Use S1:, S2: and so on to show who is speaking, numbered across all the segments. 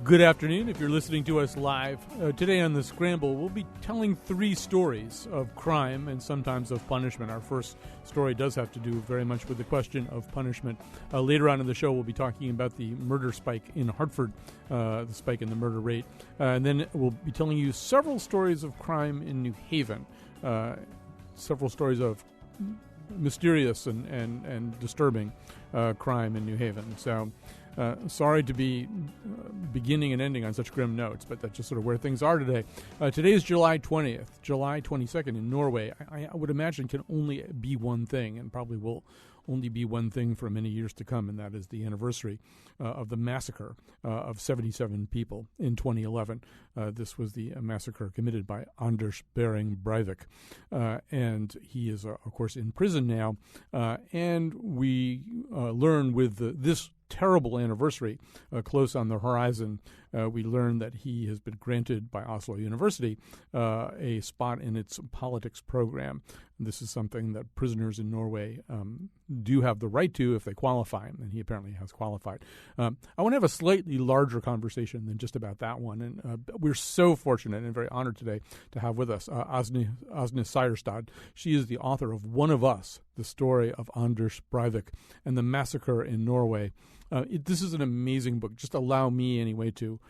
S1: Good afternoon. If you're listening to us live, today on the Scramble, we'll be telling three stories of crime and sometimes of punishment. Our first story does have to do very much with the question of punishment. Later on in the show, we'll be talking about the murder spike in Hartford, the spike in the murder rate. And then we'll be telling you several stories of crime in New Haven, several stories of mysterious and disturbing crime in New Haven. So sorry to be beginning and ending on such grim notes, but that's just sort of where things are today. Today is July 20th. July 22nd in Norway, I would imagine, can only be one thing, and probably will only be one thing for many years to come, and that is the anniversary of the massacre of 77 people in 2011. This was the massacre committed by Anders Behring Breivik, and he is, of course, in prison now. And we learn with this terrible anniversary close on the horizon, we learn that he has been granted by Oslo University a spot in its politics program. This is something that prisoners in Norway do have the right to if they qualify, and he apparently has qualified. I want to have a slightly larger conversation than just about that one, and we're so fortunate and very honored today to have with us Åsne Seierstad. She is the author of One of Us, the story of Anders Breivik and the massacre in Norway. This is an amazing book. Just allow me, anyway, to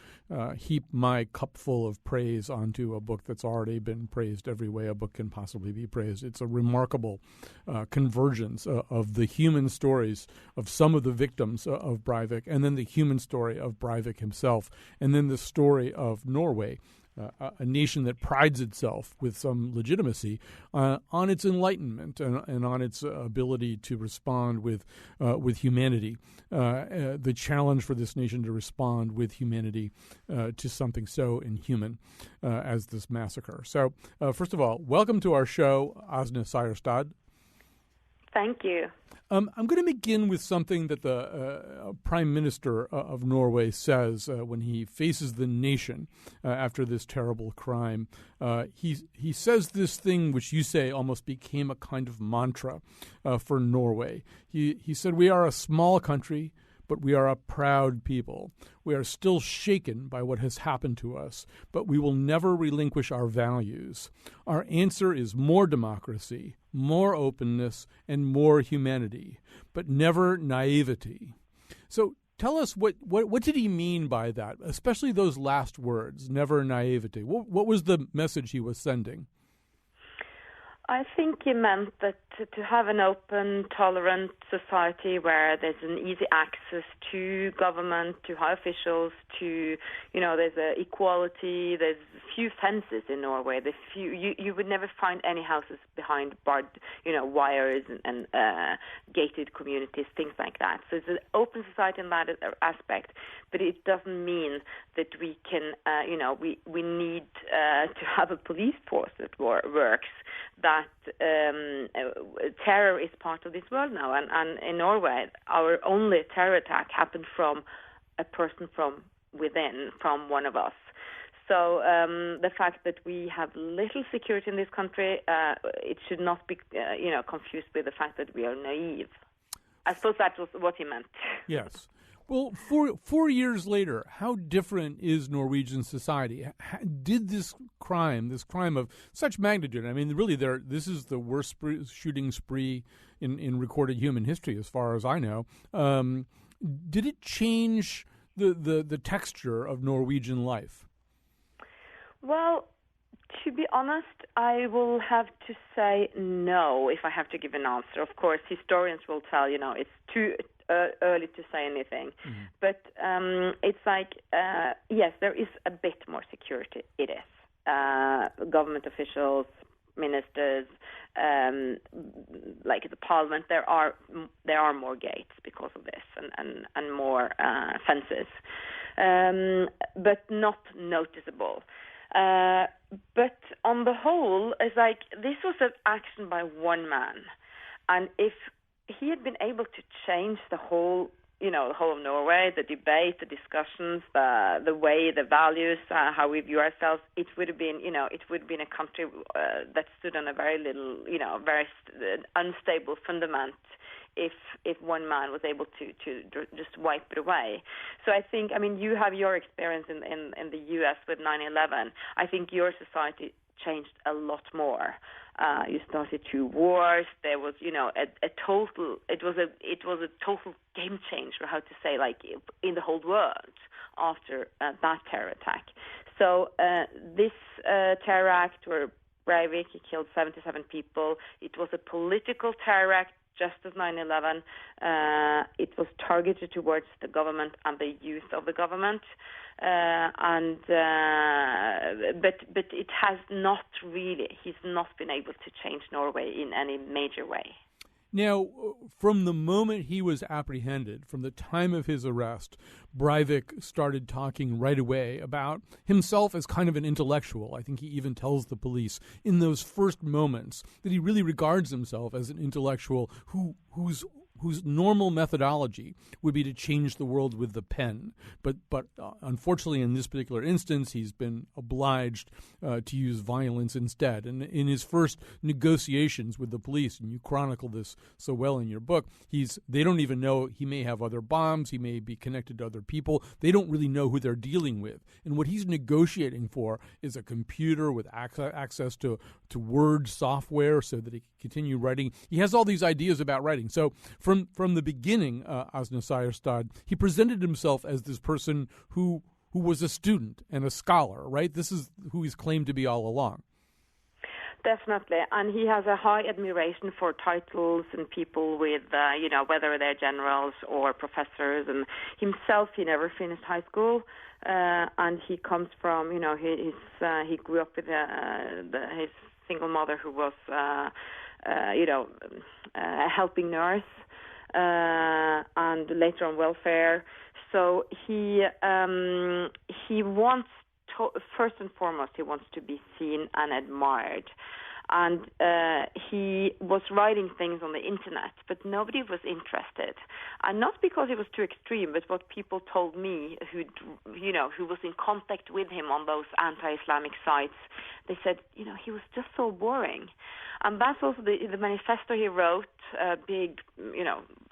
S1: heap my cup full of praise onto a book that's already been praised every way a book can possibly be praised. It's a remarkable convergence of the human stories of some of the victims of Breivik, and then the human story of Breivik himself, and then the story of Norway, a nation that prides itself with some legitimacy on its enlightenment and on its ability to respond with humanity. The challenge for this nation to respond with humanity to something so inhuman as this massacre. So, first of all, welcome to our show, Åsne Seierstad.
S2: Thank you.
S1: I'm going to begin with something that the Prime Minister of Norway says when he faces the nation after this terrible crime. He says this thing which you say almost became a kind of mantra for Norway. He said, "We are a small country, but we are a proud people. We are still shaken by what has happened to us, but we will never relinquish our values. Our answer is more democracy, more openness, and more humanity, but never naivety." So tell us, what did he mean by that, especially those last words, never naivety? What was the message he was sending?
S2: I think he meant that to have an open, tolerant society where there's an easy access to government, to high officials, to, there's equality, there's few fences in Norway. You would never find any houses behind barred, wires and gated communities, things like that. So it's an open society in that aspect, but it doesn't mean that we can, we need to have a police force that works, that terror is part of this world now. And in Norway, our only terror attack happened from a person from within, from one of us. So the fact that we have little security in this country, it should not be, confused with the fact that we are naive. I suppose that was what he meant.
S1: Yes. Well, 4 years later, how different is Norwegian society? Did this crime of such magnitude, I mean, really, this is the worst shooting spree in recorded human history, as far as I know. Did it change the texture of Norwegian life?
S2: Well, to be honest, I will have to say no if I have to give an answer. Of course, historians will tell, it's too early to say anything. Mm-hmm. But it's like, yes, there is a bit more security. It is. Government officials, ministers, like the parliament, there are more gates because of this and more fences, but not noticeable. But on the whole, it's like this was an action by one man, and if he had been able to change the whole of Norway, the debate, the discussions, the way, the values, how we view ourselves, it would have been, a country that stood on a very little, very unstable fundament if one man was able to just wipe it away. So I think, I mean, you have your experience in the U.S. with 9/11. I think your society changed a lot more. You started 2 wars. There was, a total. It was a total game changer. How to say, like, in the whole world after that terror attack. So this terror act, where Breivik, he killed 77 people. It was a political terror act, just as 9/11. It was targeted towards the government and the youth of the government. But it has not really. He's not been able to change Norway in any major way.
S1: Now, from the moment he was apprehended, from the time of his arrest, Breivik started talking right away about himself as kind of an intellectual. I think he even tells the police in those first moments that he really regards himself as an intellectual whose normal methodology would be to change the world with the pen. But unfortunately, in this particular instance, he's been obliged to use violence instead. And in his first negotiations with the police, and you chronicle this so well in your book, they don't even know he may have other bombs, he may be connected to other people. They don't really know who they're dealing with. And what he's negotiating for is a computer with access to Word software so that he can continue writing. He has all these ideas about writing. So from the beginning, Asna Seierstad, he presented himself as this person who was a student and a scholar, right? This is who he's claimed to be all along.
S2: Definitely, and he has a high admiration for titles and people with, whether they're generals or professors. And himself, he never finished high school, and he comes from, he grew up with his single mother who was, a helping nurse, and later on welfare. So he wants to, first and foremost, he wants to be seen and admired. And he was writing things on the internet, but nobody was interested. And not because it was too extreme, but what people told me who was in contact with him on those anti-Islamic sites, they said, he was just so boring. And that's also the manifesto he wrote, big,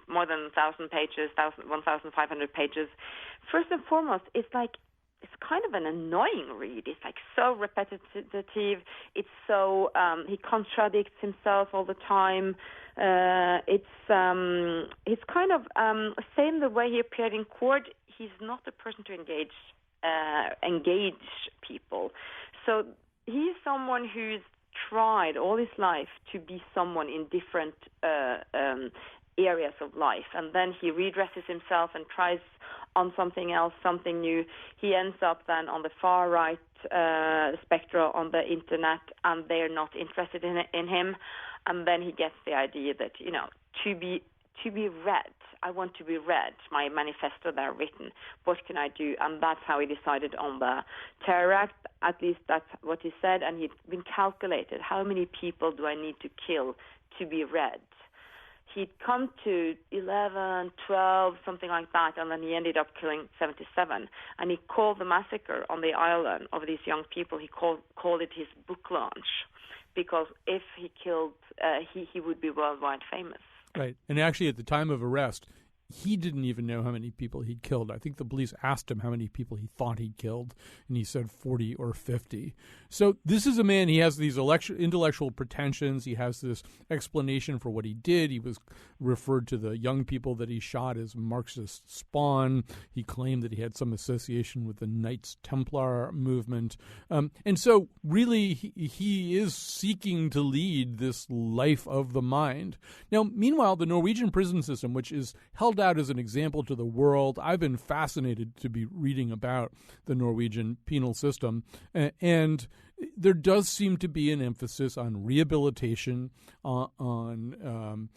S2: more than 1,000 pages, 1,500 pages. First and foremost, it's kind of an annoying read. It's like so repetitive. It's so he contradicts himself all the time. It's kind of same the way he appeared in court. He's not the person to engage people. So he's someone who's tried all his life to be someone in different areas of life, and then he redresses himself and tries on something else, something new. He ends up then on the far right spectrum on the internet, and they're not interested in him. And then he gets the idea that to be read. I want to be read. My manifesto there written. What can I do? And that's how he decided on the terror act. At least that's what he said. And he'd been calculated. How many people do I need to kill to be read? He'd come to 11, 12, something like that, and then he ended up killing 77. And he called the massacre on the island of these young people, he called it his book launch, because if he killed, he would be worldwide famous.
S1: Right. And actually, at the time of arrest, he didn't even know how many people he'd killed. I think the police asked him how many people he thought he'd killed, and he said 40 or 50. So this is a man, he has these intellectual pretensions. He has this explanation for what he did. He was referred to the young people that he shot as Marxist spawn. He claimed that he had some association with the Knights Templar movement. And so really he is seeking to lead this life of the mind. Now, meanwhile, the Norwegian prison system, which is held out as an example to the world. I've been fascinated to be reading about the Norwegian penal system, and there does seem to be an emphasis on rehabilitation, on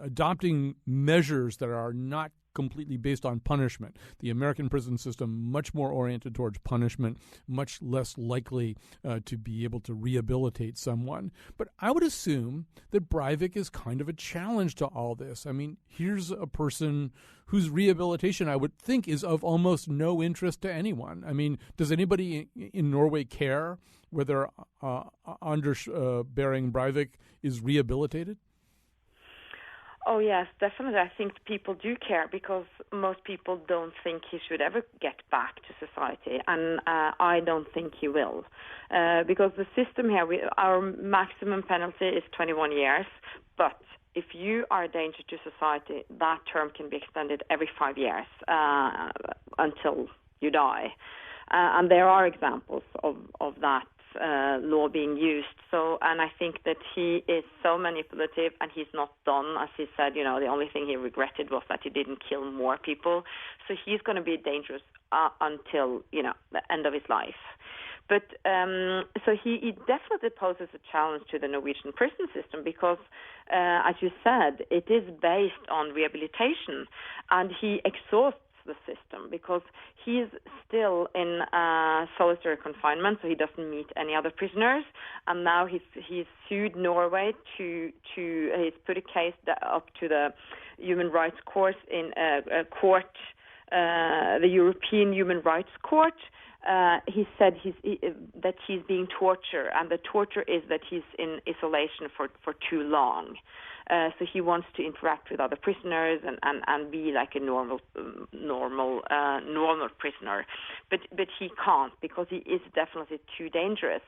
S1: adopting measures that are not completely based on punishment. The American prison system much more oriented towards punishment, much less likely to be able to rehabilitate someone. But I would assume that Breivik is kind of a challenge to all this. I mean, here's a person whose rehabilitation I would think is of almost no interest to anyone. I mean, does anybody in Norway care whether Anders Behring Breivik is rehabilitated?
S2: Oh, yes, definitely. I think people do care because most people don't think he should ever get back to society, and I don't think he will. Because the system here, our maximum penalty is 21 years, but if you are a danger to society, that term can be extended every 5 years until you die. And there are examples of that law being used. So, and I think that he is so manipulative, and he's not done. As he said, the only thing he regretted was that he didn't kill more people. So he's going to be dangerous until, the end of his life. But so he definitely poses a challenge to the Norwegian prison system because, as you said, it is based on rehabilitation, and he exhausts the system because he is still in solitary confinement, so he doesn't meet any other prisoners. And now he's sued Norway he's put a case up to the Human Rights Court in the European Human Rights Court. He said that he's being tortured, and the torture is that he's in isolation for too long. So he wants to interact with other prisoners and be like a normal prisoner, but he can't because he is definitely too dangerous.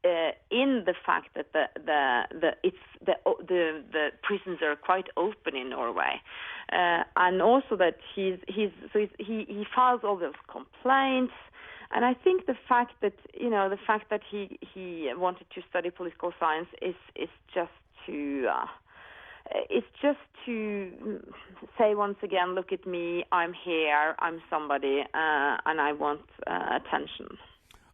S2: In the fact that the prisons are quite open in Norway, and also that he files all those complaints. And I think the fact that he wanted to study political science is just to it's just to say once again, look at me, I'm here, I'm somebody, and I want attention.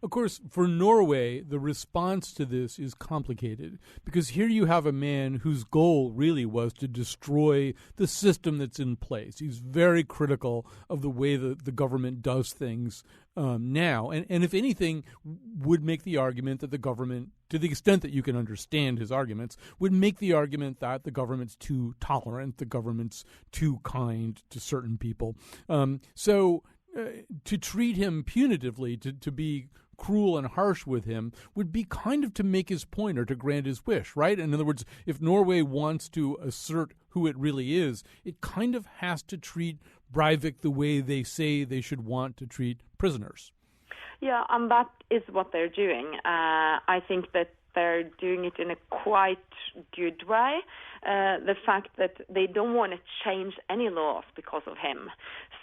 S1: Of course, for Norway, the response to this is complicated because here you have a man whose goal really was to destroy the system that's in place. He's very critical of the way that the government does things now. And if anything, would make the argument that the government, to the extent that you can understand his arguments, would make the argument that the government's too tolerant, the government's too kind to certain people. So to treat him punitively, to be cruel and harsh with him, would be kind of to make his point or to grant his wish, right? In other words, if Norway wants to assert who it really is, it kind of has to treat Breivik the way they say they should want to treat prisoners.
S2: Yeah, and that is what they're doing. I think that they're doing it in a quite good way. The fact that they don't want to change any laws because of him.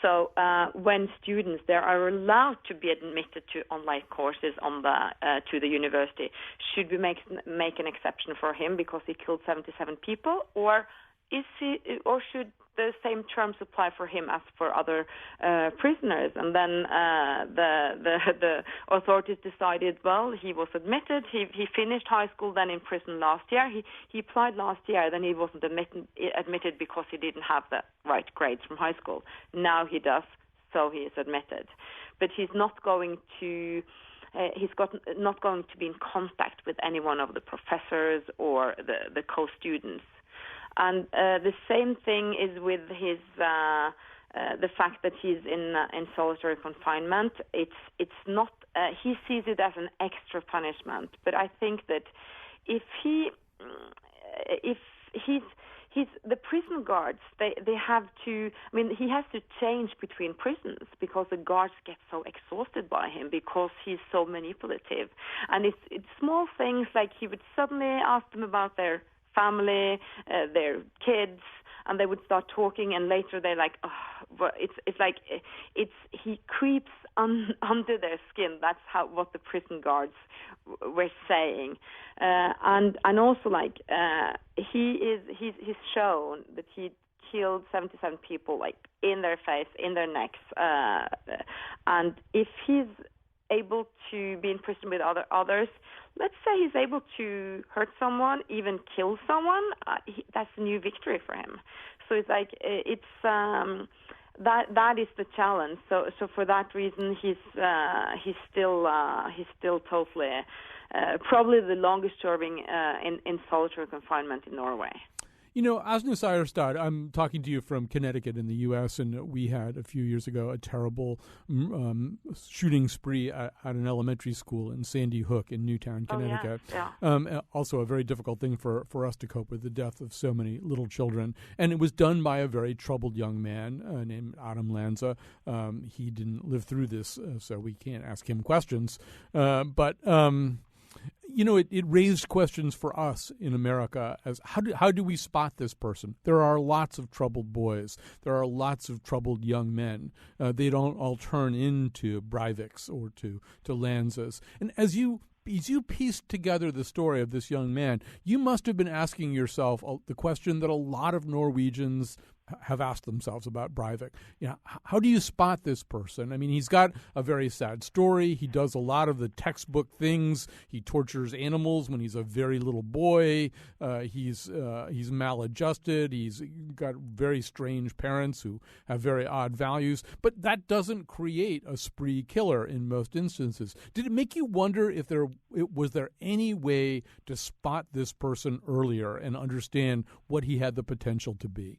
S2: So when students there are allowed to be admitted to online courses to the university, should we make an exception for him because he killed 77 people, or should the same terms apply for him as for other prisoners? And then the authorities decided, well, he was admitted, he finished high school, then in prison last year. He applied last year, then he wasn't admitted because he didn't have the right grades from high school. Now he does, so he is admitted. But he's not going to... not going to be in contact with any one of the professors or the co-students. And the same thing is with his the fact that he's in solitary confinement. It's not he sees it as an extra punishment. But I think that if the prison guards, they have to. I mean, he has to change between prisons because the guards get so exhausted by him because he's so manipulative. And it's small things like he would suddenly ask them about their family, their kids, and they would start talking, and later they're like, oh, he creeps under their skin. That's what the prison guards were saying, and also like he's shown that he killed 77 people, like in their face, in their necks, and if he's able to be in prison with others. Let's say he's able to hurt someone, even kill someone. That's a new victory for him. So it's like that is the challenge. So for that reason, he's still totally probably the longest serving in solitary confinement in Norway.
S1: Asne Seierstad, I'm talking to you from Connecticut in the U.S., and we had a few years ago a terrible shooting spree at an elementary school in Sandy Hook in Newtown, Connecticut. Also a very difficult thing for us to cope with, the death of so many little children. And it was done by a very troubled young man named Adam Lanza. He didn't live through this, so we can't ask him questions. But it raised questions for us in America as how do we spot this person? There are lots of troubled boys. There are lots of troubled young men. They don't all turn into Breiviks or to Lanzas. And as you pieced together the story of this young man, you must have been asking yourself the question that a lot of Norwegians have asked themselves about Breivik. How do you spot this person? I mean, he's got a very sad story. He does a lot of the textbook things. He tortures animals when he's a very little boy. He's maladjusted. He's got very strange parents who have very odd values. But that doesn't create a spree killer in most instances. Did it make you wonder if was there any way to spot this person earlier and understand what he had the potential to be?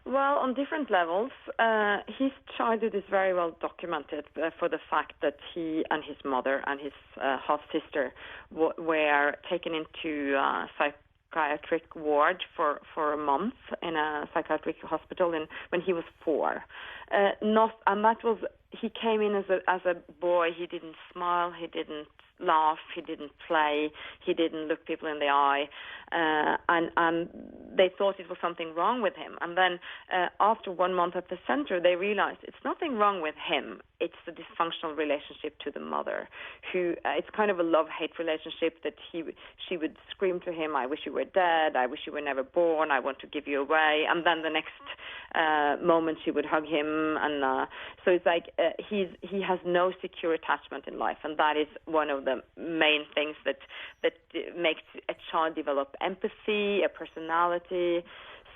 S2: Well, on different levels, his childhood is very well documented for the fact that he and his mother and his half-sister were taken into psychiatric ward for a month in a psychiatric hospital when he was 4. He came in as a boy. He didn't smile. He didn't laugh. He didn't play. He didn't look people in the eye. And they thought it was something wrong with him. And then after 1 month at the center, they realized it's nothing wrong with him. It's the dysfunctional relationship to the mother, who it's kind of a love-hate relationship that she would scream to him, "I wish you were dead. I wish you were never born. I want to give you away." And then the next moment she would hug him. And so it's like he has no secure attachment in life, and that is one of the main things that makes a child develop empathy, a personality.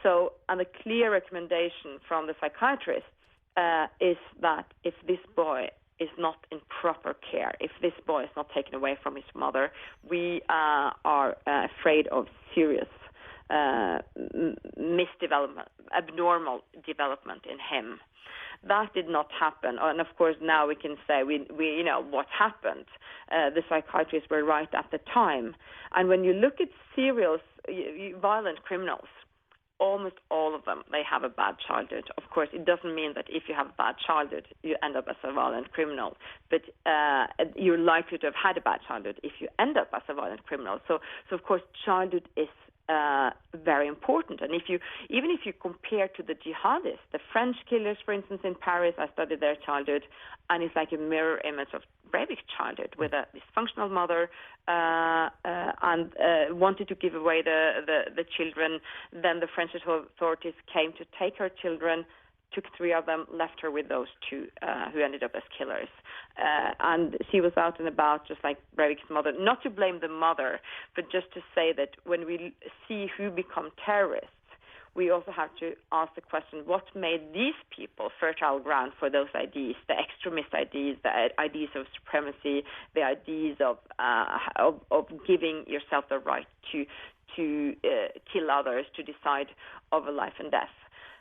S2: So, and a clear recommendation from the psychiatrist is that if this boy is not in proper care, if this boy is not taken away from his mother, we are afraid of serious misdevelopment, abnormal development in him. That did not happen, and of course now we can say we what happened. The psychiatrists were right at the time, and when you look at serial violent criminals, almost all of them, they have a bad childhood. Of course, it doesn't mean that if you have a bad childhood, you end up as a violent criminal, but you're likely to have had a bad childhood if you end up as a violent criminal. So of course, childhood is very important. And even if you compare to the jihadists, the French killers, for instance, in Paris, I studied their childhood, and it's like a mirror image of Breivik's childhood, with a dysfunctional mother and wanted to give away the children. Then the French authorities came to take her children, took 3 of them, left her with those 2 who ended up as killers. And she was out and about just like Breivik's mother. Not to blame the mother, but just to say that when we see who become terrorists, we also have to ask the question, what made these people fertile ground for those ideas, the extremist ideas, the ideas of supremacy, the ideas of giving yourself the right to kill others, to decide over life and death.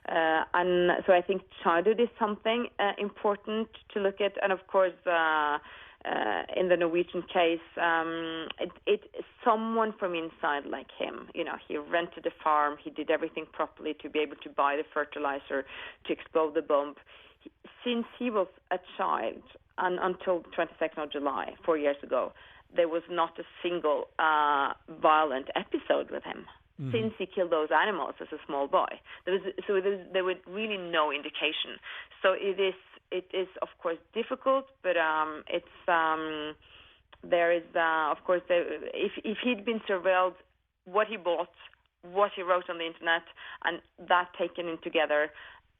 S2: And so I think childhood is something important to look at. And of course, in the Norwegian case, it's someone from inside like him. He rented a farm. He did everything properly to be able to buy the fertilizer to explode the bomb. Since he was a child and until 22nd of July, 4 years ago, there was not a single violent episode with him. Mm-hmm. Since he killed those animals as a small boy. There was really no indication. So it is of course difficult, but there is of course if he'd been surveilled, what he bought, what he wrote on the internet, and that taken in together,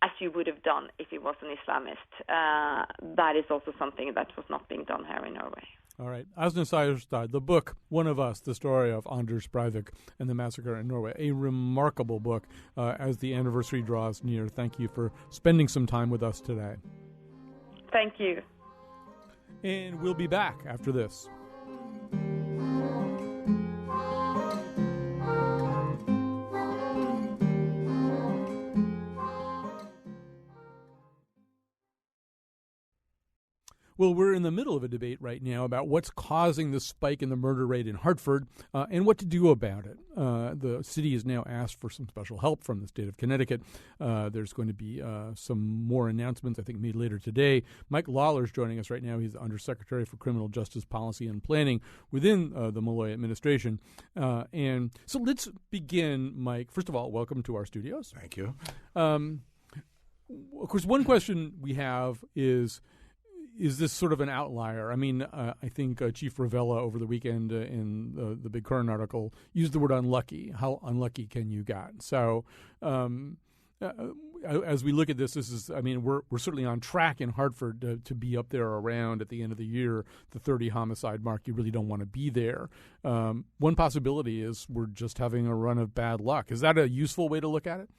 S2: as you would have done if he was an Islamist, that is also something that was not being done here in Norway.
S1: All right. Asne Seierstad, the book, One of Us, the story of Anders Breivik and the massacre in Norway. A remarkable book as the anniversary draws near. Thank you for spending some time with us today.
S2: Thank you.
S1: And we'll be back after this. Well, we're in the middle of a debate right now about what's causing the spike in the murder rate in Hartford and what to do about it. The city has now asked for some special help from the state of Connecticut. There's going to be some more announcements, I think, made later today. Mike Lawler's joining us right now. He's the Undersecretary for Criminal Justice Policy and Planning within the Malloy administration. And so let's begin, Mike. First of all, welcome to our studios.
S3: Thank you.
S1: Of course, one question we have is this sort of an outlier? I mean, I think Chief Ravella over the weekend in the Big Current article used the word unlucky. How unlucky can you get? So as we look at this is, I mean, we're certainly on track in Hartford to be up there around at the end of the year, the 30 homicide mark. You really don't want to be there. One possibility is we're just having a run of bad luck. Is that a useful way to look at it?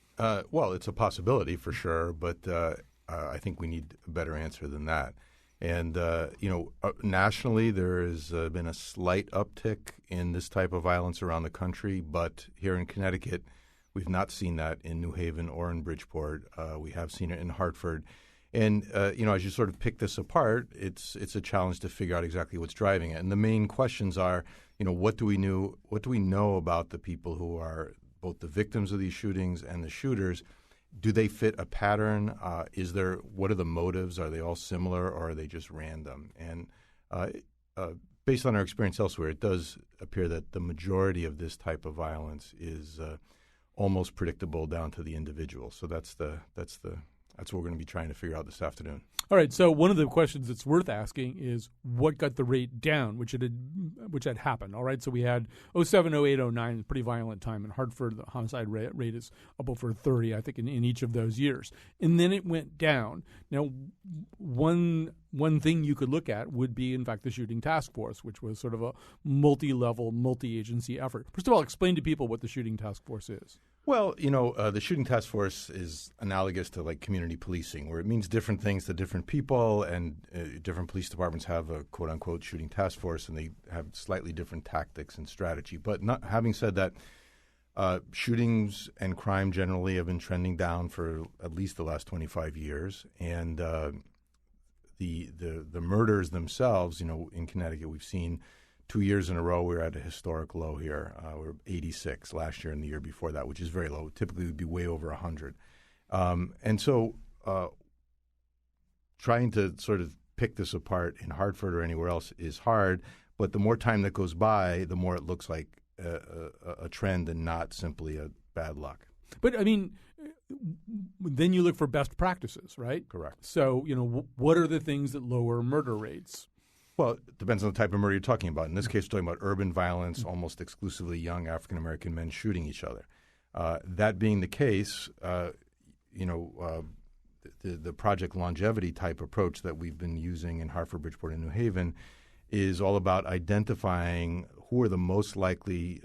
S3: Well, it's a possibility for sure, but I think we need a better answer than that. And, nationally there has been a slight uptick in this type of violence around the country, but here in Connecticut, we've not seen that in New Haven or in Bridgeport. We have seen it in Hartford. And, as you sort of pick this apart, it's a challenge to figure out exactly what's driving it. And the main questions are, what do we know about the people who are both the victims of these shootings and the shooters? Do they fit a pattern? What are the motives? Are they all similar, or are they just random? And based on our experience elsewhere, it does appear that the majority of this type of violence is almost predictable down to the individual. So that's what we're going to be trying to figure out this afternoon.
S1: All right. So one of the questions that's worth asking is what got the rate down, which had happened. All right. So we had 07, 08, 09, pretty violent time in Hartford. The homicide rate is up over 30, I think, in each of those years. And then it went down. Now, one thing you could look at would be, in fact, the shooting task force, which was sort of a multi-level, multi-agency effort. First of all, explain to people what the shooting task force is.
S3: Well, the shooting task force is analogous to like community policing, where it means different things to different people, and different police departments have a quote-unquote shooting task force, and they have slightly different tactics and strategy. But having said that, shootings and crime generally have been trending down for at least the last 25 years, and the murders themselves, in Connecticut, we've seen 2 years in a row we're at a historic low here. We're 86 last year and the year before that, which is very low. Typically, we'd be way over 100. And so trying to sort of pick this apart in Hartford or anywhere else is hard. But the more time that goes by, the more it looks like a trend and not simply a bad luck.
S1: But, I mean, then you look for best practices, right?
S3: Correct.
S1: So, what are the things that lower murder rates?
S3: Well, it depends on the type of murder you're talking about. In this case, we're talking about urban violence, almost exclusively young African-American men shooting each other. That being the case, the Project Longevity type approach that we've been using in Hartford, Bridgeport, and New Haven is all about identifying who are the most likely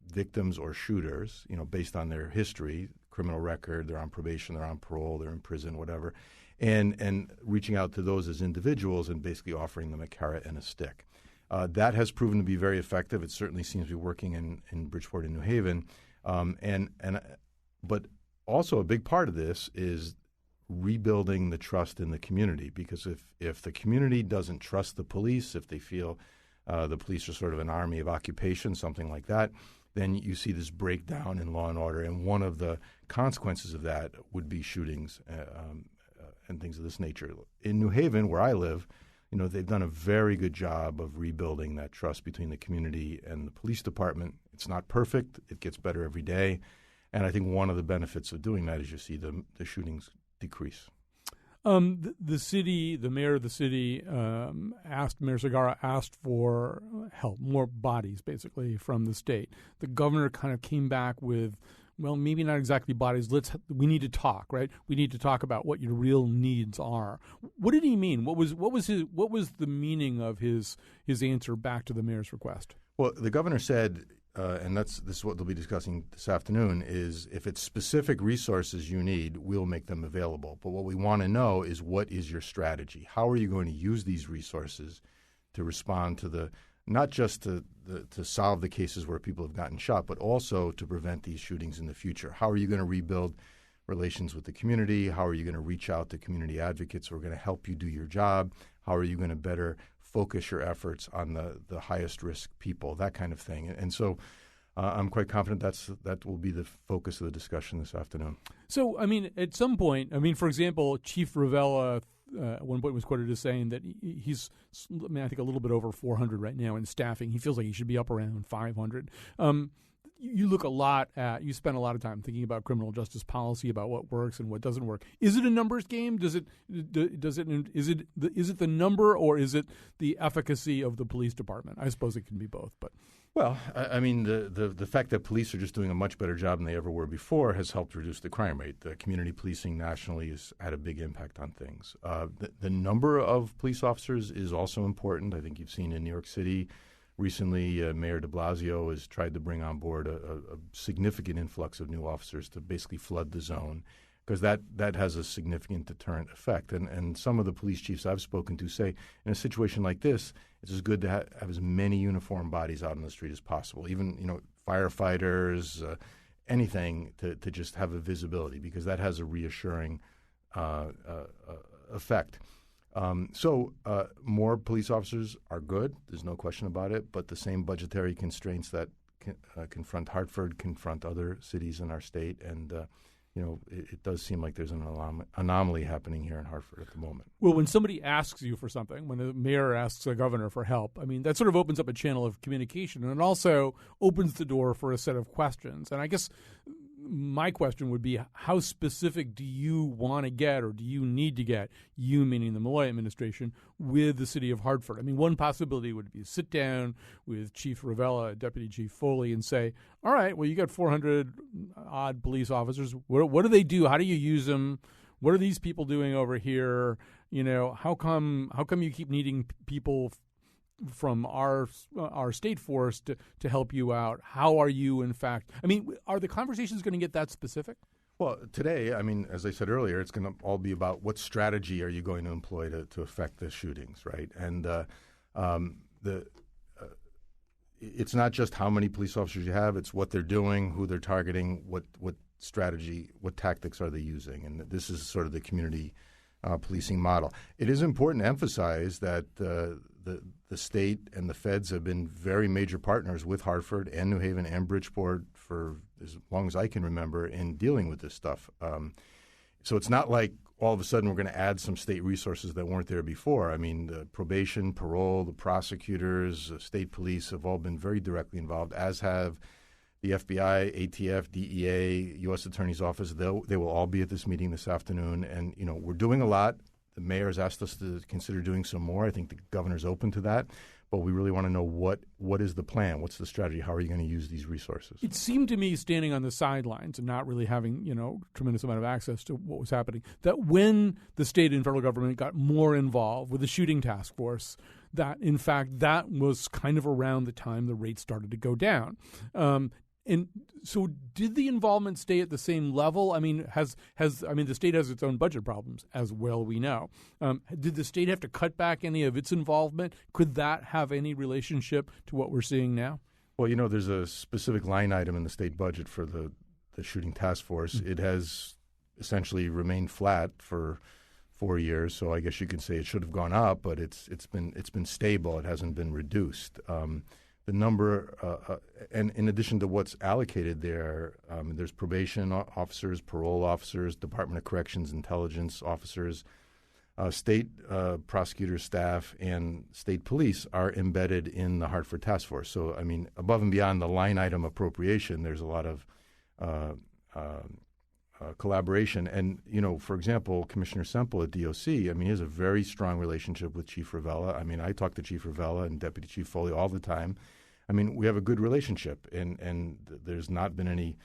S3: victims or shooters, based on their history, criminal record, they're on probation, they're on parole, they're in prison, whatever, and reaching out to those as individuals and basically offering them a carrot and a stick. That has proven to be very effective. It certainly seems to be working in Bridgeport and New Haven. But also a big part of this is rebuilding the trust in the community, because if the community doesn't trust the police, if they feel the police are sort of an army of occupation, something like that, then you see this breakdown in law and order. And one of the consequences of that would be shootings and things of this nature. In New Haven, where I live, they've done a very good job of rebuilding that trust between the community and the police department. It's not perfect. It gets better every day. And I think one of the benefits of doing that is you see the shootings decrease.
S1: The city, the mayor of the city, Mayor Segarra asked for help, more bodies, basically, from the state. The governor kind of came back with, well, maybe not exactly bodies. We need to talk, right? We need to talk about what your real needs are. What did he mean? What was the meaning of his answer back to the mayor's request?
S3: Well, the governor said, and this is what they'll be discussing this afternoon, is if it's specific resources you need, we'll make them available. But what we want to know is, what is your strategy? How are you going to use these resources to respond to not just to solve the cases where people have gotten shot, but also to prevent these shootings in the future? How are you going to rebuild relations with the community? How are you going to reach out to community advocates who are going to help you do your job? How are you going to better focus your efforts on the highest risk people, that kind of thing. And so I'm quite confident that will be the focus of the discussion this afternoon.
S1: So, I mean, at some point, for example, Chief Ravella at one point was quoted as saying that he's, I think, a little bit over 400 right now in staffing. He feels like he should be up around 500. You spend a lot of time thinking about criminal justice policy, about what works and what doesn't work. Is it a numbers game? Is it the number, or is it the efficacy of the police department? I suppose it can be both, but.
S3: Well, I mean, the fact that police are just doing a much better job than they ever were before has helped reduce the crime rate. The community policing nationally has had a big impact on things. The number of police officers is also important. I think you've seen in New York City recently, Mayor de Blasio has tried to bring on board a significant influx of new officers to basically flood the zone, because that has a significant deterrent effect. And some of the police chiefs I've spoken to say in a situation like this, it's as good to have as many uniformed bodies out on the street as possible, even firefighters, anything to just have a visibility, because that has a reassuring effect. So more police officers are good. There's no question about it. But the same budgetary constraints that confront Hartford confront other cities in our state. And, it does seem like there's an anomaly happening here in Hartford at the moment.
S1: Well, when somebody asks you for something, when a mayor asks a governor for help, I mean, that sort of opens up a channel of communication, and it also opens the door for a set of questions. And I guess my question would be, how specific do you want to get, or do you need to get, you meaning the Malloy administration, with the city of Hartford? I mean, one possibility would be sit down with Chief Ravella, Deputy Chief Foley, and say, all right, well, you got 400-odd police officers. What do they do? How do you use them? What are these people doing over here? How come you keep needing people from our state force to help you out? How are you, in fact? I mean, are the conversations going to get that specific?
S3: Well, today, I mean, as I said earlier, it's going to all be about what strategy are you going to employ to affect the shootings, right? And it's not just how many police officers you have; it's what they're doing, who they're targeting, what strategy, what tactics are they using, and this is sort of the community policing model. It is important to emphasize that the state and the feds have been very major partners with Hartford and New Haven and Bridgeport for as long as I can remember in dealing with this stuff. So it's not like all of a sudden we're going to add some state resources that weren't there before. I mean, the probation, parole, the prosecutors, state police have all been very directly involved, as have the FBI, ATF, DEA, U.S. Attorney's Office. They will all be at this meeting this afternoon. And, we're doing a lot. The mayor has asked us to consider doing some more. I think the governor's open to that. But we really want to know what is the plan? What's the strategy? How are you going to use these resources?
S1: It seemed to me, standing on the sidelines and not really having, tremendous amount of access to what was happening, that when the state and federal government got more involved with the shooting task force, that, in fact, that was kind of around the time the rate started to go down. And so did the involvement stay at the same level? I mean, the state has its own budget problems, as well we know. Did the state have to cut back any of its involvement? Could that have any relationship to what we're seeing now?
S3: Well, there's a specific line item in the state budget for the shooting task force. Mm-hmm. It has essentially remained flat for 4 years, so I guess you could say it should have gone up, but it's been stable. It hasn't been reduced. The number, and in addition to what's allocated there, there's probation officers, parole officers, Department of Corrections, intelligence officers, state prosecutors, staff, and state police are embedded in the Hartford Task Force. So, I mean, above and beyond the line item appropriation, there's a lot of collaboration. And, for example, Commissioner Semple at DOC, I mean, he has a very strong relationship with Chief Ravella. I mean, I talk to Chief Ravella and Deputy Chief Foley all the time. I mean, we have a good relationship, and there's not been any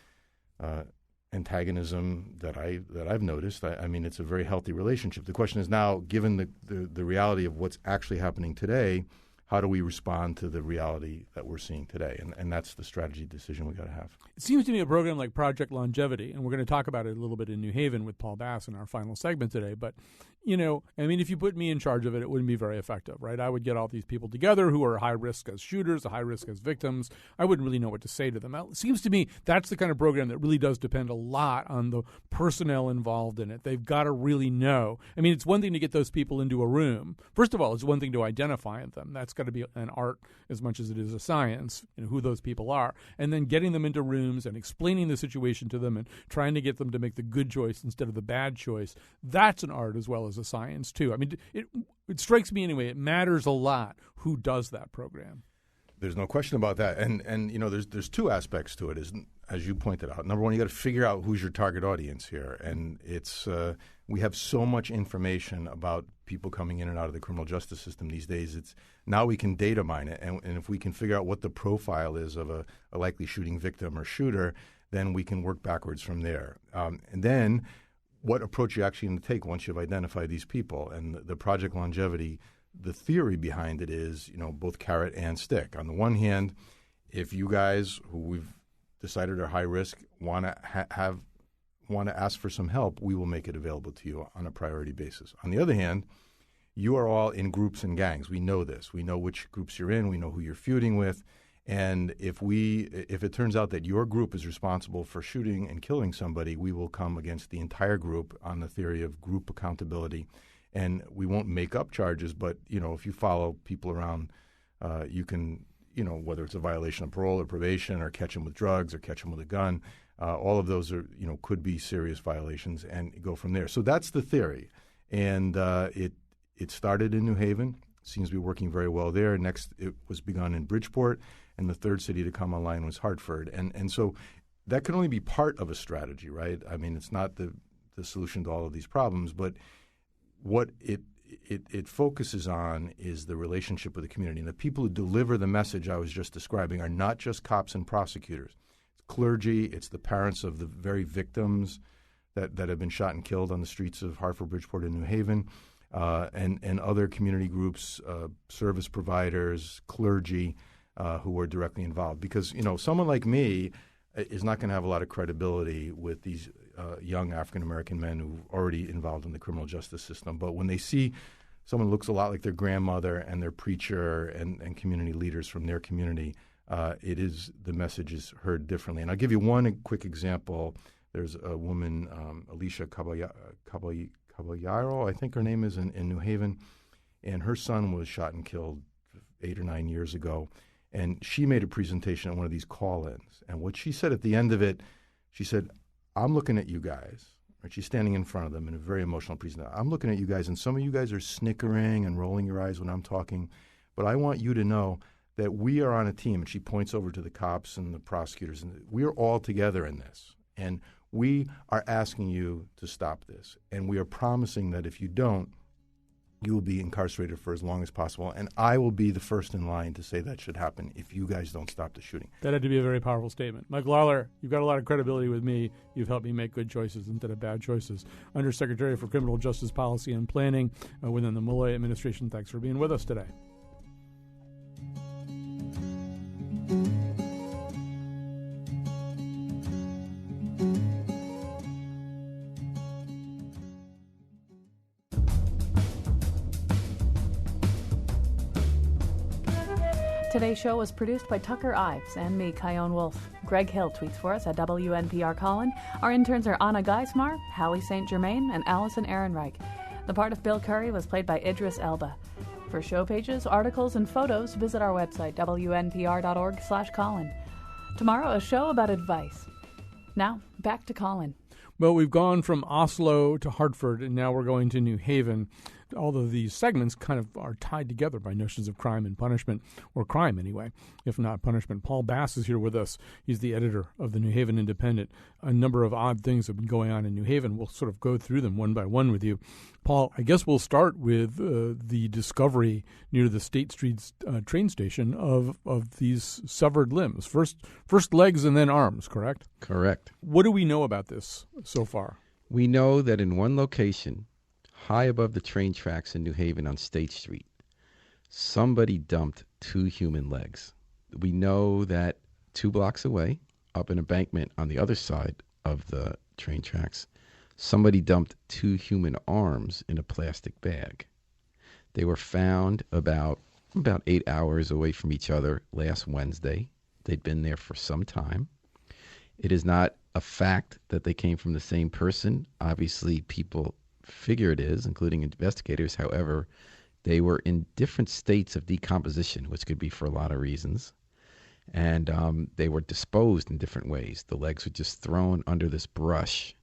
S3: antagonism that I've noticed. I mean, it's a very healthy relationship. The question is now, given the reality of what's actually happening today, how do we respond to the reality that we're seeing today? And that's the strategy decision we got to have.
S1: It seems to me a program like Project Longevity, and we're going to talk about it a little bit in New Haven with Paul Bass in our final segment today, but if you put me in charge of it, it wouldn't be very effective, right? I would get all these people together who are high risk as shooters, high risk as victims. I wouldn't really know what to say to them. It seems to me that's the kind of program that really does depend a lot on the personnel involved in it. They've got to really know. I mean, it's one thing to get those people into a room. First of all, it's one thing to identify them. That's got to be an art as much as it is a science, who those people are. And then getting them into rooms and explaining the situation to them and trying to get them to make the good choice instead of the bad choice. That's an art as well as a science, too. I mean, it strikes me anyway, it matters a lot who does that program.
S3: There's no question about that. And there's two aspects to it, as you pointed out. Number one, you got to figure out who's your target audience here. And it's we have so much information about people coming in and out of the criminal justice system these days. Now we can data mine it. And if we can figure out what the profile is of a likely shooting victim or shooter, then we can work backwards from there. And then what approach you're actually going to take once you've identified these people. And the Project Longevity, the theory behind it is, both carrot and stick. On the one hand, if you guys who we've decided are high risk want to ask for some help, we will make it available to you on a priority basis. On the other hand, you are all in groups and gangs. We know this. We know which groups you're in. We know who you're feuding with. And if it turns out that your group is responsible for shooting and killing somebody, we will come against the entire group on the theory of group accountability. And we won't make up charges, but, if you follow people around, you can, whether it's a violation of parole or probation or catch them with drugs or catch them with a gun, all of those are, could be serious violations and go from there. So that's the theory. And it started in New Haven. Seems to be working very well there. Next, it was begun in Bridgeport. And the third city to come online was Hartford. And so that can only be part of a strategy, right? I mean, it's not the solution to all of these problems, but what it focuses on is the relationship with the community. And the people who deliver the message I was just describing are not just cops and prosecutors. It's clergy. It's the parents of the very victims that have been shot and killed on the streets of Hartford, Bridgeport, and New Haven, and other community groups, service providers, clergy, who are directly involved. Because, someone like me is not going to have a lot of credibility with these young African-American men who are already involved in the criminal justice system. But when they see someone who looks a lot like their grandmother and their preacher and community leaders from their community, the message is heard differently. And I'll give you one quick example. There's a woman, Alicia Caballero, I think her name is, in New Haven, and her son was shot and killed 8 or 9 years ago. And she made a presentation at one of these call-ins. And what she said at the end of it, she said, I'm looking at you guys. Right? She's standing in front of them in a very emotional presentation. I'm looking at you guys, and some of you guys are snickering and rolling your eyes when I'm talking. But I want you to know that we are on a team. And she points over to the cops and the prosecutors. And we are all together in this. And we are asking you to stop this. And we are promising that if you don't, you will be incarcerated for as long as possible. And I will be the first in line to say that should happen if you guys don't stop the shooting.
S1: That had to be a very powerful statement. Mike Lawler, you've got a lot of credibility with me. You've helped me make good choices instead of bad choices. Undersecretary for Criminal Justice Policy and Planning within the Mulloy administration. Thanks for being with us today.
S4: Today's show was produced by Tucker Ives and me, Kyone Wolfe. Greg Hill tweets for us at WNPR Colin. Our interns are Anna Geismar, Hallie St. Germain, and Allison Ehrenreich. The part of Bill Curry was played by Idris Elba. For show pages, articles, and photos, visit our website, wnpr.org/Colin. Tomorrow, a show about advice. Now, back to Colin.
S1: Well, we've gone from Oslo to Hartford, and now we're going to New Haven. All of these segments kind of are tied together by notions of crime and punishment, or crime anyway, if not punishment. Paul Bass is here with us. He's the editor of the New Haven Independent. A number of odd things have been going on in New Haven. We'll sort of go through them one by one with you. Paul, I guess we'll start with the discovery near the State Street train station of these severed limbs. First legs and then arms, correct?
S5: Correct.
S1: What do we know about this so far?
S5: We know that in one location, high above the train tracks in New Haven on State Street, somebody dumped 2 human legs. We know that 2 blocks away, up an embankment on the other side of the train tracks, somebody dumped 2 human arms in a plastic bag. They were found about 8 hours away from each other last Wednesday. They'd been there for some time. It is not a fact that they came from the same person. Obviously, people figure it is, including investigators. However, they were in different states of decomposition, which could be for a lot of reasons. And they were disposed in different ways. The legs were just thrown under this brush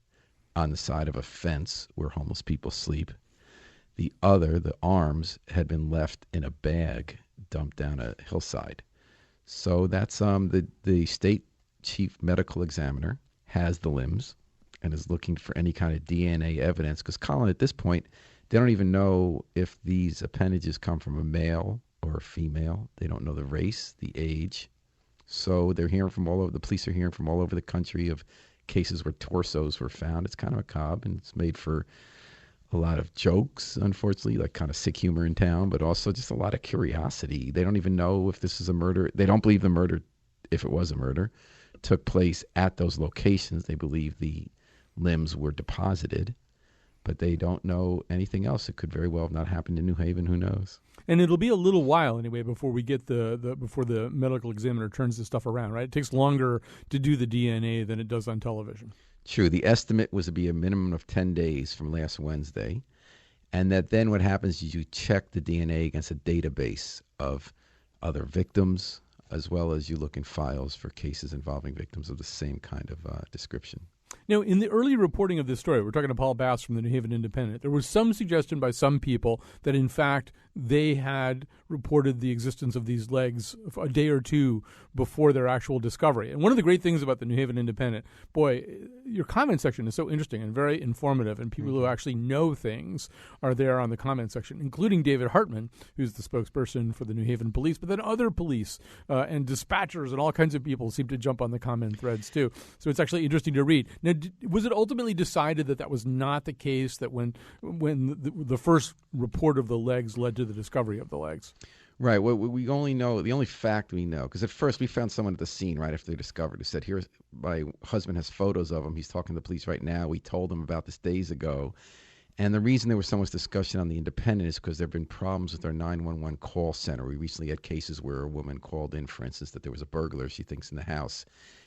S5: on the side of a fence where homeless people sleep. The arms, had been left in a bag dumped down a hillside. So that's the state chief medical examiner has the limbs and is looking for any kind of DNA evidence. Because, Colin, at this point, they don't even know if these appendages come from a male or a female. They don't know the race, the age. So they're hearing from all over. The police are hearing from all over the country of cases where torsos were found. It's kind of macabre, and it's made for a lot of jokes, unfortunately, like kind of sick humor in town, but also just a lot of curiosity. They don't even know if this is a murder. They don't believe the murder, if it was a murder, took place at those locations. They believe the limbs were deposited, but they don't know anything else. It could very well have not happened in New Haven. Who knows?
S1: And it'll be a little while anyway before we get before the medical examiner turns this stuff around, right? It takes longer to do the DNA than it does on television.
S5: True. The estimate was to be a minimum of 10 days from last Wednesday. And that then what happens is you check the DNA against a database of other victims, as well as you look in files for cases involving victims of the same kind of description.
S1: Now, in the early reporting of this story, we're talking to Paul Bass from the New Haven Independent, there was some suggestion by some people that, in fact, they had reported the existence of these legs a day or two before their actual discovery. And one of the great things about the New Haven Independent, boy, your comment section is so interesting and very informative, and people who actually know things are there on the comment section, including David Hartman, who's the spokesperson for the New Haven police, but then other police and dispatchers and all kinds of people seem to jump on the comment threads too. So it's actually interesting to read. Now, was it ultimately decided that that was not the case, that when the first report of the legs led to the discovery of the legs?
S5: Right. Well, we only know, the only fact we know, because at first we found someone at the scene right after they discovered who said, "Here's, my husband has photos of him. He's talking to the police right now. We told him about this days ago." And the reason there was so much discussion on the Independent is because there have been problems with our 911 call center. We recently had cases where a woman called in, for instance, that there was a burglar, she thinks, in the house.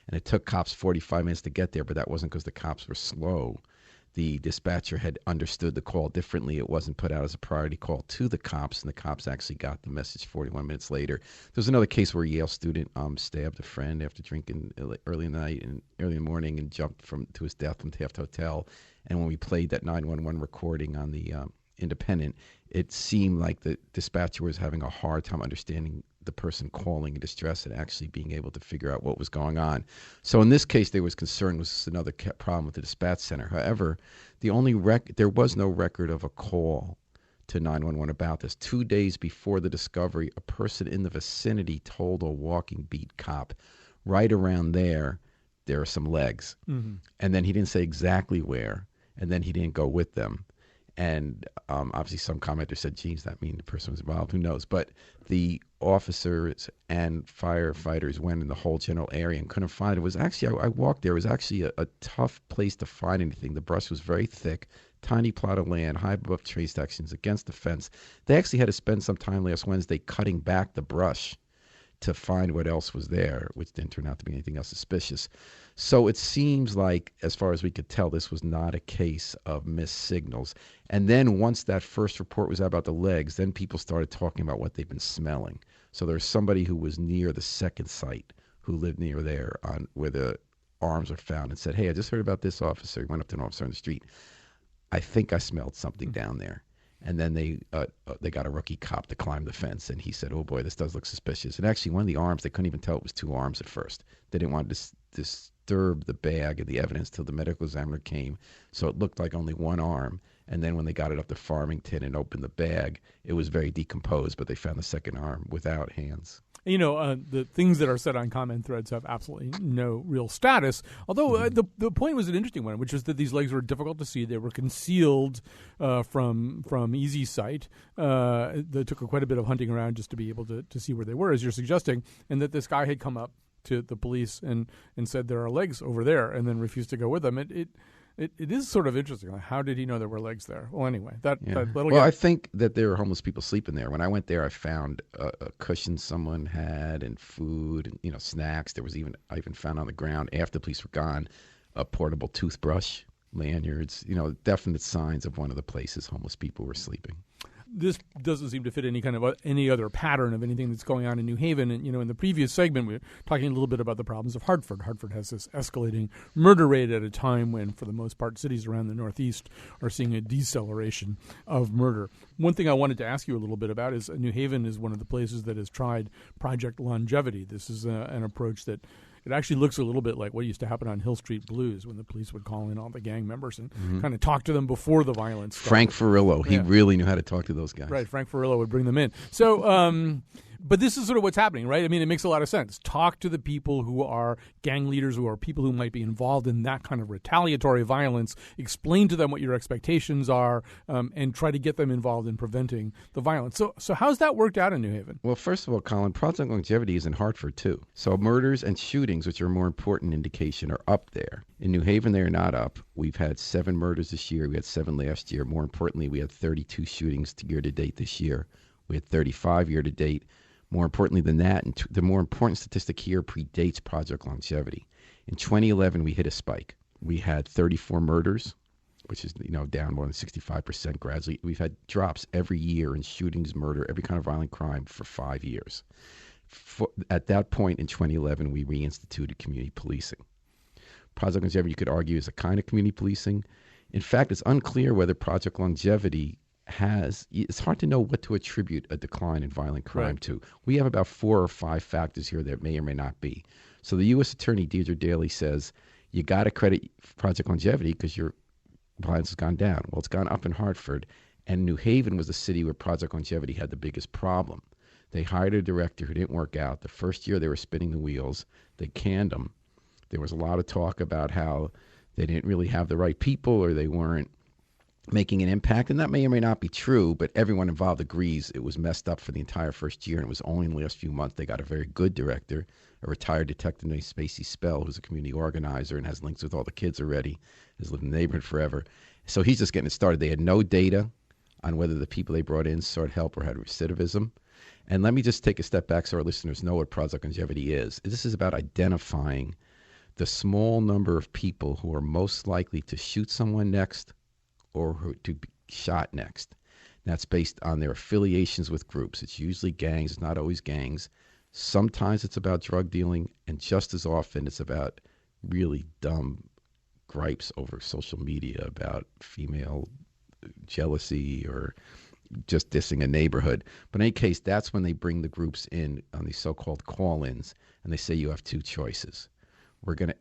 S5: And it took cops 45 minutes to get there, but that wasn't because the cops were slow. The dispatcher had understood the call differently. It wasn't put out as a priority call to the cops, and the cops actually got the message 41 minutes later. There's another case where a Yale student stabbed a friend after drinking early in the night and early in the morning and jumped to his death from Taft Hotel. And when we played that 911 recording on the Independent, it seemed like the dispatcher was having a hard time understanding the person calling in distress and actually being able to figure out what was going on. So in this case, there was concern was another problem with the dispatch center. However, there was no record of a call to 911 about this. 2 days before the discovery, a person in the vicinity told a walking beat cop, right around there are some legs. Mm-hmm. And then he didn't say exactly where, and then he didn't go with them. And obviously some commenter said, geez, that means the person was involved. Who knows? But the officers and firefighters went in the whole general area and couldn't find it. It was actually, I walked there. It was actually a tough place to find anything. The brush was very thick, tiny plot of land, high above tree sections against the fence. They actually had to spend some time last Wednesday cutting back the brush to find what else was there, which didn't turn out to be anything else suspicious. So it seems like, as far as we could tell, this was not a case of missed signals. And then once that first report was out about the legs, then people started talking about what they've been smelling. So there's somebody who was near the second site who lived near there where the arms are found and said, hey, I just heard about this officer. He went up to an officer on the street. I think I smelled something down there. And then they got a rookie cop to climb the fence, and he said, oh, boy, this does look suspicious. And actually, one of the arms, they couldn't even tell it was two arms at first. They didn't want to disturb the bag of the evidence till the medical examiner came, so it looked like only one arm. And then when they got it up to Farmington and opened the bag, it was very decomposed, but they found the second arm without hands.
S1: The things that are said on comment threads have absolutely no real status. Although the point was an interesting one, which was that these legs were difficult to see. They were concealed from easy sight. They took quite a bit of hunting around just to be able to see where they were, as you're suggesting, and that this guy had come up to the police and said there are legs over there, and then refused to go with them. It is sort of interesting. Like, how did he know there were legs there? Well, anyway,
S5: I think that there were homeless people sleeping there. When I went there, I found a cushion someone had and food and snacks. I even found on the ground after the police were gone a portable toothbrush, lanyards. Definite signs of one of the places homeless people were sleeping.
S1: This doesn't seem to fit any other pattern of anything that's going on in New Haven. And, in the previous segment, we were talking a little bit about the problems of Hartford. Hartford has this escalating murder rate at a time when, for the most part, cities around the Northeast are seeing a deceleration of murder. One thing I wanted to ask you a little bit about is New Haven is one of the places that has tried Project Longevity. This is an approach that it actually looks a little bit like what used to happen on Hill Street Blues when the police would call in all the gang members and kind of talk to them before the violence started.
S5: Frank Furillo, he really knew how to talk to those guys.
S1: Right, Frank Furillo would bring them in. So, but this is sort of what's happening, right? I mean, it makes a lot of sense. Talk to the people who are gang leaders, who are people who might be involved in that kind of retaliatory violence. Explain to them what your expectations are, and try to get them involved in preventing the violence. So how's that worked out in New Haven?
S5: Well, first of all, Colin, Project Longevity is in Hartford, too. So murders and shootings, which are a more important indication, are up there. In New Haven, they are not up. We've had 7 murders this year. We had 7 last year. More importantly, we had 32 shootings year-to-date this year. We had 35 year-to-date. More importantly than that, and the more important statistic here predates Project Longevity. In 2011, we hit a spike. We had 34 murders, which is down more than 65% gradually. We've had drops every year in shootings, murder, every kind of violent crime for 5 years. At that point in 2011, we reinstituted community policing. Project Longevity, you could argue, is a kind of community policing. In fact, it's unclear whether Project Longevity it's hard to know what to attribute a decline in violent crime to. We have about 4 or 5 factors here that may or may not be. So the U.S. Attorney, Deirdre Daly, says you got to credit Project Longevity because your violence has gone down. Well, it's gone up in Hartford, and New Haven was the city where Project Longevity had the biggest problem. They hired a director who didn't work out. The first year they were spinning the wheels. They canned them. There was a lot of talk about how they didn't really have the right people or they weren't making an impact, and that may or may not be true, but everyone involved agrees it was messed up for the entire first year, and it was only in the last few months they got a very good director, a retired detective named Spacey Spell, who's a community organizer and has links with all the kids already, has lived in the neighborhood forever. So he's just getting it started. They had no data on whether the people they brought in sought help or had recidivism. And let me just take a step back so our listeners know what Project Longevity is. This is about identifying the small number of people who are most likely to shoot someone next or to be shot next. That's based on their affiliations with groups. It's usually gangs. It's not always gangs. Sometimes it's about drug dealing, and just as often it's about really dumb gripes over social media about female jealousy or just dissing a neighborhood. But in any case, that's when they bring the groups in on these so-called call-ins, and they say you have 2 choices.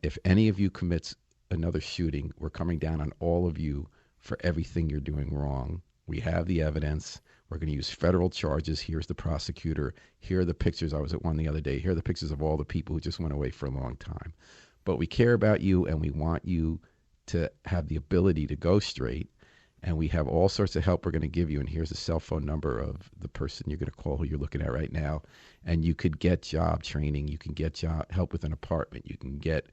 S5: If any of you commits another shooting, we're coming down on all of you for everything you're doing wrong. We have the evidence. We're going to use federal charges. Here's the prosecutor. Here are the pictures. I was at one the other day. Here are the pictures of all the people who just went away for a long time. But we care about you, and we want you to have the ability to go straight. And we have all sorts of help we're going to give you. And here's the cell phone number of the person you're going to call who you're looking at right now. And you could get job training. You can get help with an apartment. You can get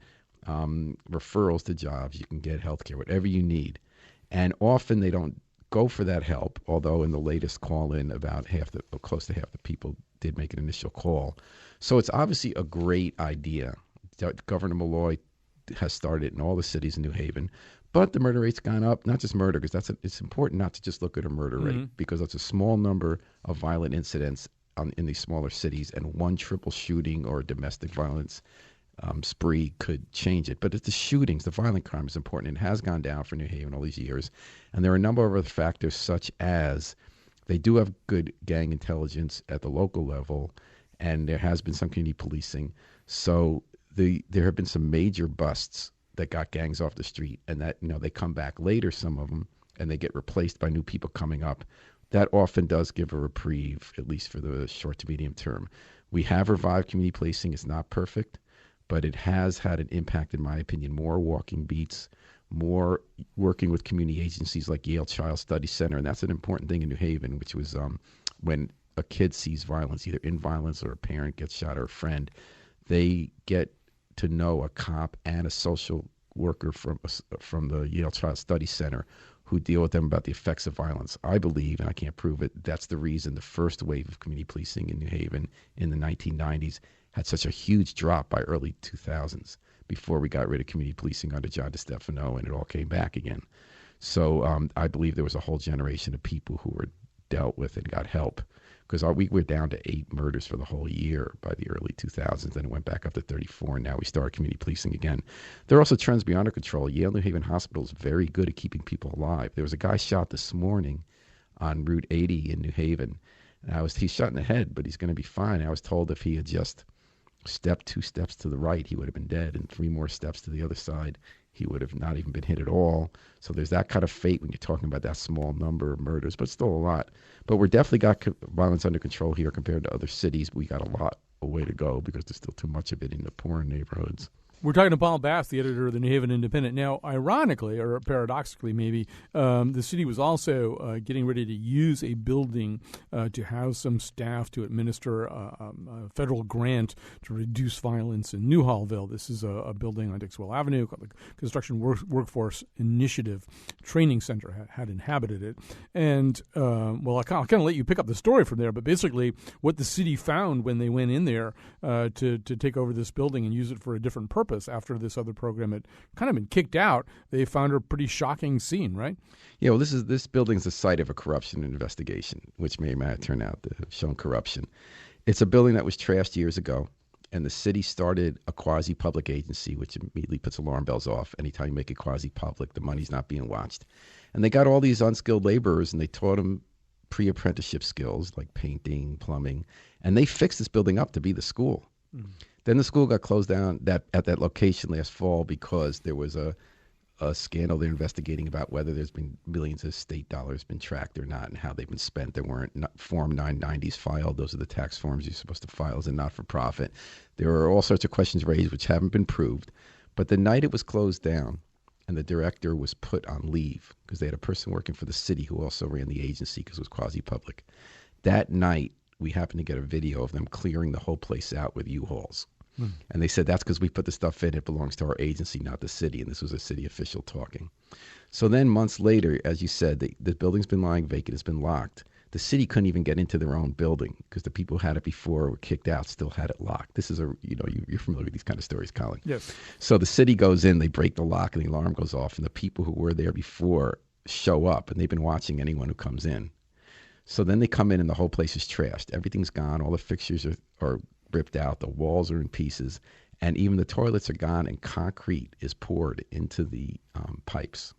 S5: referrals to jobs. You can get health care, whatever you need. And often they don't go for that help, although in the latest call-in, close to half the people did make an initial call. So it's obviously a great idea. Governor Malloy has started in all the cities in New Haven, but the murder rate's gone up. Not just murder, because it's important not to just look at a murder rate, because that's a small number of violent incidents in these smaller cities, and one triple shooting or domestic violence spree could change it. But it's the shootings, the violent crime is important. It has gone down for New Haven all these years. And there are a number of other factors, such as they do have good gang intelligence at the local level, and there has been some community policing. So there have been some major busts that got gangs off the street, and that they come back later, some of them, and they get replaced by new people coming up. That often does give a reprieve, at least for the short to medium term. We have revived community policing. It's not perfect, but it has had an impact, in my opinion. More walking beats, more working with community agencies like Yale Child Study Center, and that's an important thing in New Haven, which was when a kid sees violence, either in violence or a parent gets shot or a friend, they get to know a cop and a social worker from the Yale Child Study Center who deal with them about the effects of violence. I believe, and I can't prove it, that's the reason the first wave of community policing in New Haven in the 1990s had such a huge drop by early 2000s before we got rid of community policing under John DeStefano and it all came back again. So I believe there was a whole generation of people who were dealt with and got help, because we were down to 8 murders for the whole year by the early 2000s. Then it went back up to 34, and now we started community policing again. There are also trends beyond our control. Yale New Haven Hospital is very good at keeping people alive. There was a guy shot this morning on Route 80 in New Haven. And he's shot in the head, but he's going to be fine. I was told if he had just stepped 2 steps to the right, he would have been dead, and 3 more steps to the other side, he would have not even been hit at all. So there's that kind of fate when you're talking about that small number of murders, but still a lot. But we're definitely got violence under control here compared to other cities. We got a way to go because there's still too much of it in the poorer neighborhoods.
S1: We're talking to Paul Bass, the editor of the New Haven Independent. Now, ironically, or paradoxically maybe, the city was also getting ready to use a building to house some staff to administer a federal grant to reduce violence in Newhallville. This is a building on Dixwell Avenue called the Construction Workforce Initiative Training Center had inhabited it. And, I'll kind of let you pick up the story from there, but basically what the city found when they went in there to take over this building and use it for a different purpose after this other program had kind of been kicked out, they found a pretty shocking scene, right?
S5: Yeah, well, this building's the site of a corruption investigation, which may or may not turn out to have shown corruption. It's a building that was trashed years ago, and the city started a quasi-public agency, which immediately puts alarm bells off. Anytime you make it quasi-public, the money's not being watched. And they got all these unskilled laborers, and they taught them pre-apprenticeship skills like painting, plumbing, and they fixed this building up to be the school. Mm. Then the school got closed down at that location last fall because there was a scandal they're investigating about whether there's been millions of state dollars been tracked or not and how they've been spent. There weren't Form 990s filed. Those are the tax forms you're supposed to file as a not-for-profit. There are all sorts of questions raised which haven't been proved. But the night it was closed down and the director was put on leave because they had a person working for the city who also ran the agency because it was quasi-public. That night, we happened to get a video of them clearing the whole place out with U-Hauls. And they said that's because we put the stuff in. It belongs to our agency, not the city. And this was a city official talking. So then months later, as you said, the building's been lying vacant. It's been locked. The city couldn't even get into their own building because the people who had it before were kicked out, still had it locked. This is you're familiar with these kind of stories, Colin.
S1: Yes.
S5: So the city goes in, they break the lock, and the alarm goes off. And the people who were there before show up, and they've been watching anyone who comes in. So then they come in, and the whole place is trashed. Everything's gone. All the fixtures are ripped out. The walls are in pieces, and even the toilets are gone, and concrete is poured into the pipes.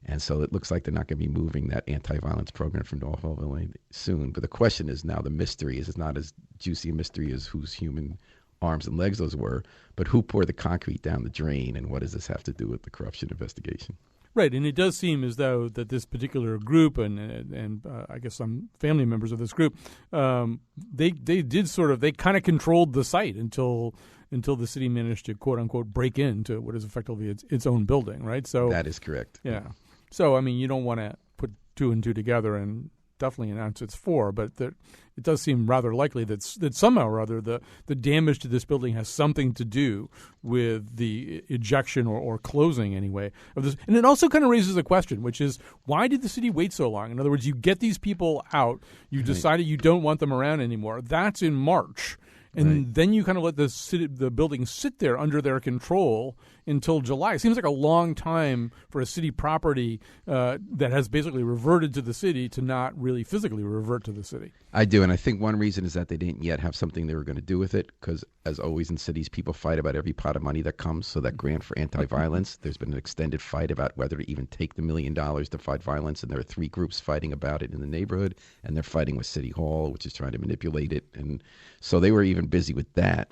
S5: And so it looks like they're not going to be moving that anti-violence program from Norway soon. But the question is now the mystery is it's not as juicy a mystery as whose human arms and legs those were, but who poured the concrete down the drain, and what does this have to do with the corruption investigation?
S1: Right, and it does seem as though that this particular group and I guess some family members of this group, they kind of controlled the site until the city managed to quote unquote break into what is effectively its own building, right? So
S5: that is correct.
S1: Yeah. So I mean, you don't want to put 2 and 2 together and definitely announce it's 4, but it does seem rather likely that somehow or other the damage to this building has something to do with the ejection or closing anyway of this. And it also kind of raises a question, which is why did the city wait so long? In other words, you get these people out, you decided you don't want them around anymore. That's in March. And then you kind of let the building sit there under their control until July. It seems like a long time for a city property that has basically reverted to the city to not really physically revert to the city.
S5: I do, and I think one reason is that they didn't yet have something they were going to do with it, because as always in cities, people fight about every pot of money that comes. So that grant for anti-violence, there's been an extended fight about whether to even take the $1 million to fight violence, and there are 3 groups fighting about it in the neighborhood, and they're fighting with City Hall, which is trying to manipulate it, and so they were even busy with that.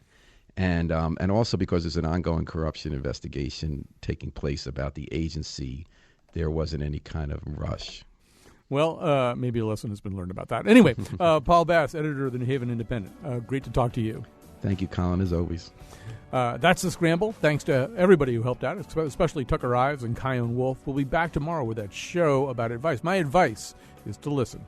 S5: And also because there's an ongoing corruption investigation taking place about the agency, there wasn't any kind of rush.
S1: Well, maybe a lesson has been learned about that. Anyway, Paul Bass, editor of the New Haven Independent. Great to talk to you.
S5: Thank you, Colin, as always.
S1: That's the Scramble. Thanks to everybody who helped out, especially Tucker Ives and Kyone Wolf. We'll be back tomorrow with that show about advice. My advice is to listen.